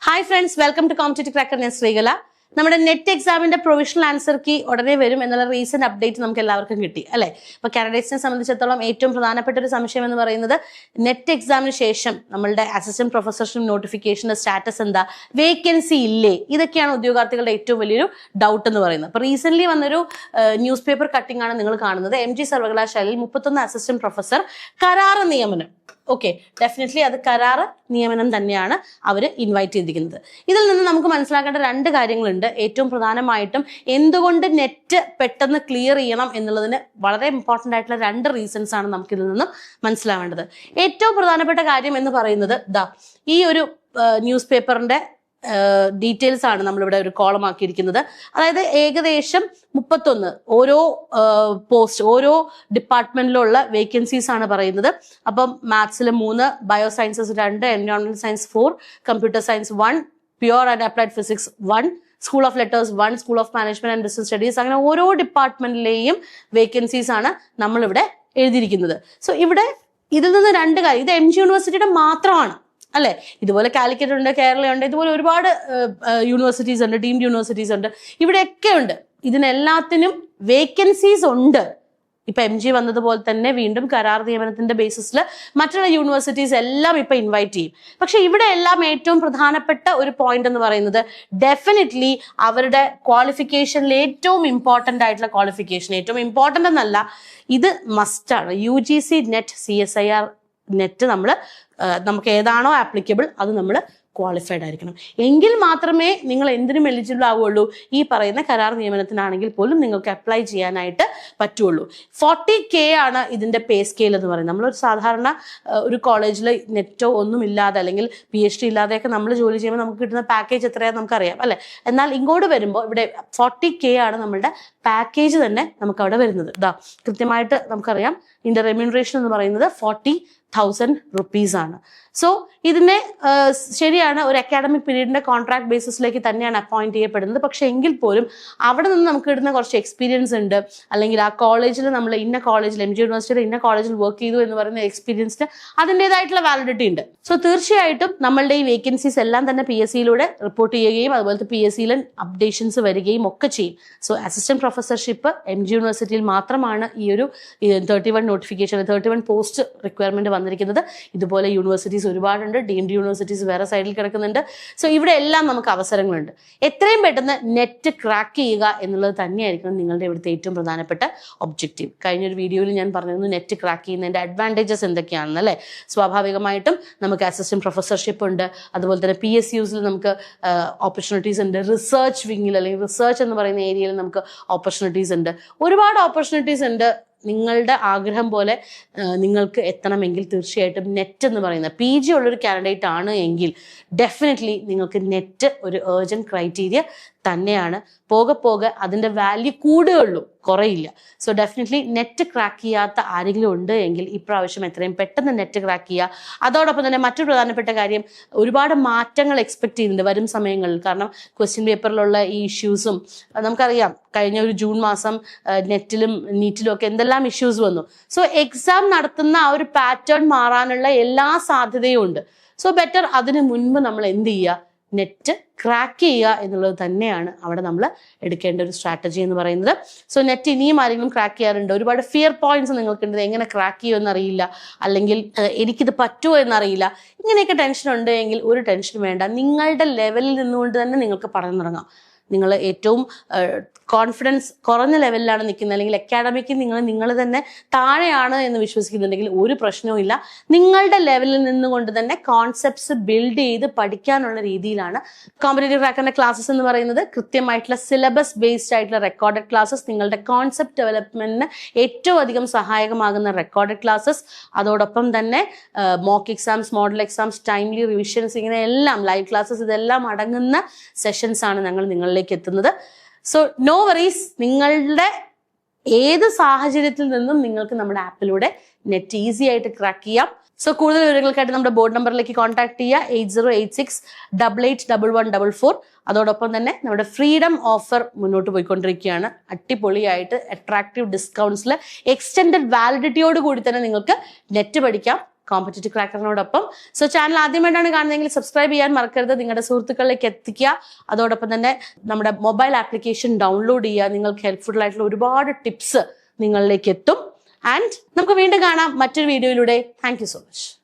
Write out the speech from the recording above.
Hi friends, welcome to competitive cracker. ഞാൻ ശ്രീകല. നമ്മുടെ net എക്സാമിന്റെ പ്രൊവിഷണൽ ആൻസർ കീ ഉടനെ വരും എന്നുള്ള റീസെന്റ് അപ്ഡേറ്റ് നമുക്ക് എല്ലാവർക്കും കിട്ടി അല്ലെ. ഇപ്പൊ കാൻഡിഡേറ്റ്സിനെ സംബന്ധിച്ചിടത്തോളം ഏറ്റവും പ്രധാനപ്പെട്ട ഒരു സംശയം എന്ന് പറയുന്നത് നെറ്റ് എക്സാമിന് ശേഷം നമ്മളുടെ അസിസ്റ്റന്റ് പ്രൊഫസർഷിപ്പ് നോട്ടിഫിക്കേഷന്റെ സ്റ്റാറ്റസ് എന്താ, വേക്കൻസി ഇല്ലേ, ഇതൊക്കെയാണ് ഉദ്യോഗാർത്ഥികളുടെ ഏറ്റവും വലിയൊരു ഡൗട്ട് എന്ന് പറയുന്നത്. അപ്പൊ റീസെന്റ് വന്നൊരു ന്യൂസ് പേപ്പർ കട്ടിംഗ് ആണ് നിങ്ങൾ കാണുന്നത്. MG സർവകലാശാലയിൽ 31 അസിസ്റ്റന്റ് പ്രൊഫസർ കരാർ നിയമനം. ഓക്കെ, ഡെഫിനറ്റ്ലി അത് കരാറ് നിയമനം തന്നെയാണ് അവർ ഇൻവൈറ്റ് ചെയ്തിരിക്കുന്നത്. ഇതിൽ നിന്ന് നമുക്ക് മനസ്സിലാക്കേണ്ട രണ്ട് കാര്യങ്ങളുണ്ട്. ഏറ്റവും പ്രധാനമായിട്ടും എന്തുകൊണ്ട് നെറ്റ് പെട്ടെന്ന് ക്ലിയർ ചെയ്യണം എന്നുള്ളതിന് വളരെ ഇമ്പോർട്ടൻ്റ് ആയിട്ടുള്ള രണ്ട് റീസൺസ് ആണ് നമുക്ക് ഇതിൽ നിന്നും മനസ്സിലാവേണ്ടത്. ഏറ്റവും പ്രധാനപ്പെട്ട കാര്യം എന്ന് പറയുന്നത് ഈ ഒരു ന്യൂസ് പേപ്പറിന്റെ ഡീറ്റെയിൽസ് ആണ് നമ്മളിവിടെ ഒരു കോളം ആക്കിയിരിക്കുന്നത്. അതായത് ഏകദേശം 31 ഓരോ പോസ്റ്റ്, ഓരോ ഡിപ്പാർട്ട്മെന്റിലുള്ള വേക്കൻസീസ് ആണ് പറയുന്നത്. അപ്പം മാത്സിൽ 3, ബയോ സയൻസസ് 2, എൻവയോൺമെന്റൽ science 4, computer science 1, pure and applied physics 1, school of letters 1, school of management and business studies, അങ്ങനെ ഓരോ ഡിപ്പാർട്ട്മെന്റിലെയും വേക്കൻസീസ് ആണ് നമ്മളിവിടെ എഴുതിയിരിക്കുന്നത്. സോ ഇവിടെ ഇതിൽ നിന്ന് രണ്ട് കാര്യം, ഇത് MG യൂണിവേഴ്സിറ്റിയുടെ മാത്രമാണ് അല്ലെ. ഇതുപോലെ കാലിക്കറ്റ് ഉണ്ട്, കേരള ഉണ്ട്, ഇതുപോലെ ഒരുപാട് യൂണിവേഴ്സിറ്റീസ് ഉണ്ട്, ഡീംഡ് യൂണിവേഴ്സിറ്റീസ് ഉണ്ട്, ഇവിടെയൊക്കെ ഉണ്ട്. ഇതിനെല്ലാത്തിനും വേക്കൻസീസ് ഉണ്ട്. ഇപ്പൊ MG വന്നതുപോലെ തന്നെ വീണ്ടും കരാർ നിയമനത്തിന്റെ ബേസിസിൽ മറ്റുള്ള യൂണിവേഴ്സിറ്റീസ് എല്ലാം ഇപ്പൊ ഇൻവൈറ്റ് ചെയ്യും. പക്ഷെ ഇവിടെ എല്ലാം ഏറ്റവും പ്രധാനപ്പെട്ട ഒരു പോയിന്റ് എന്ന് പറയുന്നത് ഡെഫിനറ്റ്ലി അവരുടെ ക്വാളിഫിക്കേഷനിൽ ഏറ്റവും ഇമ്പോർട്ടന്റ് ആയിട്ടുള്ള ക്വാളിഫിക്കേഷൻ, ഏറ്റവും ഇമ്പോർട്ടന്റ് എന്നല്ല, ഇത് മസ്റ്റാണ്. UGC നെറ്റ് CSIR നെറ്റ് നമുക്ക് ഏതാണോ ആപ്ലിക്കബിൾ അത് നമ്മൾ ക്വാളിഫൈഡ് ആയിരിക്കണം. എങ്കിൽ മാത്രമേ നിങ്ങൾ എന്തിനും എലിജിബിൾ ആവുകയുള്ളൂ. ഈ പറയുന്ന കരാർ നിയമനത്തിനാണെങ്കിൽ പോലും നിങ്ങൾക്ക് അപ്ലൈ ചെയ്യാനായിട്ട് പറ്റുള്ളൂ. 40K ആണ് ഇതിന്റെ പേ സ്കെയിൽ എന്ന് പറയുന്നത്. നമ്മളൊരു സാധാരണ ഒരു കോളേജിൽ നെറ്റോ ഒന്നും ഇല്ലാതെ അല്ലെങ്കിൽ PhD ഇല്ലാതെയൊക്കെ നമ്മൾ ജോലി ചെയ്യുമ്പോൾ നമുക്ക് കിട്ടുന്ന പാക്കേജ് എത്രയാണെന്ന് നമുക്കറിയാം അല്ലെ. എന്നാൽ ഇങ്ങോട്ട് വരുമ്പോൾ ഇവിടെ 40K ആണ് നമ്മളുടെ പാക്കേജ് തന്നെ നമുക്ക് അവിടെ വരുന്നത്. കൃത്യമായിട്ട് നമുക്കറിയാം ഇതിന്റെ റെമ്യൂണറേഷൻ എന്ന് പറയുന്നത് 40,000 rupees ആണ്. സോ ഇതിനെ ശരിയാണ്, ഒരു അക്കാഡമിക് പീരീഡിന്റെ കോൺട്രാക്ട് ബേസിസിലേക്ക് തന്നെയാണ് അപ്പോയിന്റ് ചെയ്യപ്പെടുന്നത്. പക്ഷെ എങ്കിൽ പോലും അവിടെ നിന്ന് നമുക്ക് കിട്ടുന്ന കുറച്ച് എക്സ്പീരിയൻസ് ഉണ്ട്, അല്ലെങ്കിൽ ആ കോളേജിൽ നമ്മൾ ഇന്ന കോളേജിൽ MG യൂണിവേഴ്സിറ്റിയുടെ ഇന്ന കോളേജിൽ വർക്ക് ചെയ്തു എന്ന് പറയുന്ന എക്സ്പീരിയൻസിന് അതിൻ്റെതായിട്ടുള്ള വാലിഡിറ്റി ഉണ്ട്. സോ തീർച്ചയായിട്ടും നമ്മളുടെ ഈ വേക്കൻസീസ് എല്ലാം തന്നെ PSCയിലൂടെ റിപ്പോർട്ട് ചെയ്യുകയും അതുപോലത്തെ PSCയിൽ അപ്ഡേഷൻസ് വരികയും ഒക്കെ ചെയ്യും. സോ അസിസ്റ്റന്റ് പ്രൊഫസർഷിപ്പ് MG യൂണിവേഴ്സിറ്റിയിൽ മാത്രമാണ് ഈ ഒരു 31 നോട്ടിഫിക്കേഷൻ, 31 പോസ്റ്റ് റിക്വയർമെന്റ് വന്നിരിക്കുന്നത്. ഇതുപോലെ യൂണിവേഴ്സിറ്റീസ് ഒരുപാടുണ്ട്, ഡീംഡ് യൂണിവേഴ്സിറ്റീസ് വേറെ സൈഡിൽ കിടക്കുന്നുണ്ട്. സോ ഇവിടെ എല്ലാം നമുക്ക് അവസരങ്ങളുണ്ട്. എത്രയും പെട്ടെന്ന് നെറ്റ് ക്രാക്ക് ചെയ്യുക എന്നുള്ളത് തന്നെയായിരിക്കും നിങ്ങളുടെ ഇവിടുത്തെ ഏറ്റവും പ്രധാനപ്പെട്ട ഒബ്ജക്റ്റീവ്. കഴിഞ്ഞൊരു വീഡിയോയിൽ ഞാൻ പറഞ്ഞിരുന്നു നെറ്റ് ക്രാക്ക് ചെയ്യുന്നതിന്റെ അഡ്വാൻറ്റേജസ് എന്തൊക്കെയാണെന്ന് അല്ലേ. സ്വാഭാവികമായിട്ടും നമുക്ക് അസിസ്റ്റന്റ് പ്രൊഫസർഷിപ്പ് ഉണ്ട്, അതുപോലെ തന്നെ PSUസിൽ നമുക്ക് ഓപ്പർച്യൂണിറ്റീസ് ഉണ്ട്, റിസർച്ച് വിങ്ങിൽ അല്ലെങ്കിൽ റിസർച്ച് എന്ന് പറയുന്ന ഏരിയയിൽ നമുക്ക് ഓപ്പർച്യൂണിറ്റീസ് ഉണ്ട്, ഒരുപാട് ഓപ്പർച്യൂണിറ്റീസ് ഉണ്ട്. നിങ്ങളുടെ ആഗ്രഹം പോലെ നിങ്ങൾക്ക് എത്തണമെങ്കിൽ തീർച്ചയായിട്ടും നെറ്റ് എന്ന് പറയുന്ന PG ഉള്ളൊരു കാൻഡിഡേറ്റ് ആണ് എങ്കിൽ ഡെഫിനറ്റ്ലി നിങ്ങൾക്ക് നെറ്റ് ഒരു ഏർജന്റ് ക്രൈറ്റീരിയ തന്നെയാണ്. പോകെ പോകെ അതിൻ്റെ വാല്യൂ കൂടുകയുള്ളൂ, കുറയില്ല. സോ ഡെഫിനറ്റ്ലി നെറ്റ് ക്രാക്ക് ചെയ്യാത്ത ആരെങ്കിലും ഉണ്ട് എങ്കിൽ ഇപ്രാവശ്യം എത്രയും പെട്ടെന്ന് നെറ്റ് ക്രാക്ക് ചെയ്യുക. അതോടൊപ്പം തന്നെ മറ്റൊരു പ്രധാനപ്പെട്ട കാര്യം, ഒരുപാട് മാറ്റങ്ങൾ എക്സ്പെക്ട് ചെയ്യുന്നുണ്ട് വരും സമയങ്ങളിൽ. കാരണം ക്വസ്റ്റ്യൻ പേപ്പറിലുള്ള ഈ ഇഷ്യൂസും നമുക്കറിയാം, കഴിഞ്ഞ ഒരു ജൂൺ മാസം നെറ്റിലും നീറ്റിലും ഒക്കെ എന്തെല്ലാം ഇഷ്യൂസ് വന്നു. സോ എക്സാം നടത്തുന്ന ആ ഒരു പാറ്റേൺ മാറാനുള്ള എല്ലാ സാധ്യതയും ഉണ്ട്. സോ ബെറ്റർ അതിന് മുൻപ് നമ്മൾ എന്ത് ചെയ്യുക, നെറ്റ് ക്രാക്ക് ചെയ്യുക എന്നുള്ളത് തന്നെയാണ് അവിടെ നമ്മൾ എടുക്കേണ്ട ഒരു സ്ട്രാറ്റജി എന്ന് പറയുന്നത്. സോ നെറ്റ് ഇനിയും ആരെങ്കിലും ക്രാക്ക് ചെയ്യാറുണ്ട്, ഒരുപാട് ഫിയർ പോയിന്റ്സ് നിങ്ങൾക്കുണ്ട്, എങ്ങനെ ക്രാക്ക് ചെയ്യുമെന്ന് അറിയില്ല, അല്ലെങ്കിൽ എനിക്കിത് പറ്റുമോ എന്നറിയില്ല, ഇങ്ങനെയൊക്കെ ടെൻഷൻ ഉണ്ട് എങ്കിൽ ഒരു ടെൻഷൻ വേണ്ട. നിങ്ങളുടെ ലെവലിൽ നിന്നുകൊണ്ട് തന്നെ നിങ്ങൾക്ക് പഠനം തുടങ്ങാം. നിങ്ങൾ ഏറ്റവും കോൺഫിഡൻസ് കുറഞ്ഞ ലെവലിലാണ് നിൽക്കുന്നത്, അല്ലെങ്കിൽ അക്കാഡമിക്ക് നിങ്ങൾ തന്നെ താഴെയാണ് എന്ന് വിശ്വസിക്കുന്നുണ്ടെങ്കിൽ ഒരു പ്രശ്നവും ഇല്ല. നിങ്ങളുടെ ലെവലിൽ നിന്നുകൊണ്ട് തന്നെ കോൺസെപ്റ്റ്സ് ബിൽഡ് ചെയ്ത് പഠിക്കാനുള്ള രീതിയിലാണ് കോമ്പറ്റേറ്റീവ് ക്രാക്കറിന്റെ ക്ലാസ്സസ് എന്ന് പറയുന്നത്. കൃത്യമായിട്ടുള്ള സിലബസ് ബേസ്ഡ് ആയിട്ടുള്ള റെക്കോർഡഡ് ക്ലാസ്സസ്, നിങ്ങളുടെ കോൺസെപ്റ്റ് ഡെവലപ്മെന്റിന് ഏറ്റവും അധികം സഹായകമാകുന്ന റെക്കോർഡഡ് ക്ലാസ്സസ്, അതോടൊപ്പം തന്നെ mock exams, model exams, timely revisions, ഇങ്ങനെ എല്ലാം ലൈവ് ക്ലാസ്സസ്, ഇതെല്ലാം അടങ്ങുന്ന സെഷൻസ് ആണ് ഞങ്ങൾ നിങ്ങളിലേക്ക് എത്തുന്നത്. സോ നോ വറീസ്, നിങ്ങളുടെ ഏത് സാഹചര്യത്തിൽ നിന്നും നിങ്ങൾക്ക് നമ്മുടെ ആപ്പിലൂടെ നെറ്റ് ഈസി ആയിട്ട് ക്രാക്ക് ചെയ്യാം. സോ കൂടുതൽ വിവരങ്ങൾക്കായിട്ട് നമ്മുടെ ബോർഡ് നമ്പറിലേക്ക് കോൺടാക്ട് ചെയ്യുക, 8086881144. അതോടൊപ്പം തന്നെ നമ്മുടെ ഫ്രീഡം ഓഫർ മുന്നോട്ട് പോയിക്കൊണ്ടിരിക്കുകയാണ്. അടിപൊളിയായിട്ട് അട്രാക്റ്റീവ് ഡിസ്കൗണ്ട്സിൽ എക്സ്റ്റെൻഡഡ് വാലിഡിറ്റിയോട് കൂടി തന്നെ നിങ്ങൾക്ക് നെറ്റ് പഠിക്കാം. കോമ്പറ്റേറ്റീവ് ക്രാക്കറിനോടൊപ്പം. സോ ചാനൽ ആദ്യമായിട്ടാണ് കാണുന്നതെങ്കിൽ സബ്സ്ക്രൈബ് ചെയ്യാൻ മറക്കരുത്, നിങ്ങളുടെ സുഹൃത്തുക്കളിലേക്ക് എത്തിക്കുക. അതോടൊപ്പം തന്നെ നമ്മുടെ മൊബൈൽ ആപ്ലിക്കേഷൻ ഡൗൺലോഡ് ചെയ്യുക. നിങ്ങൾക്ക് ഹെൽപ്ഫുൾ ആയിട്ടുള്ള ഒരുപാട് ടിപ്സ് നിങ്ങളിലേക്ക് എത്തും. ആൻഡ് നമുക്ക് വീണ്ടും കാണാം മറ്റൊരു വീഡിയോയിലൂടെ. Thank you so much.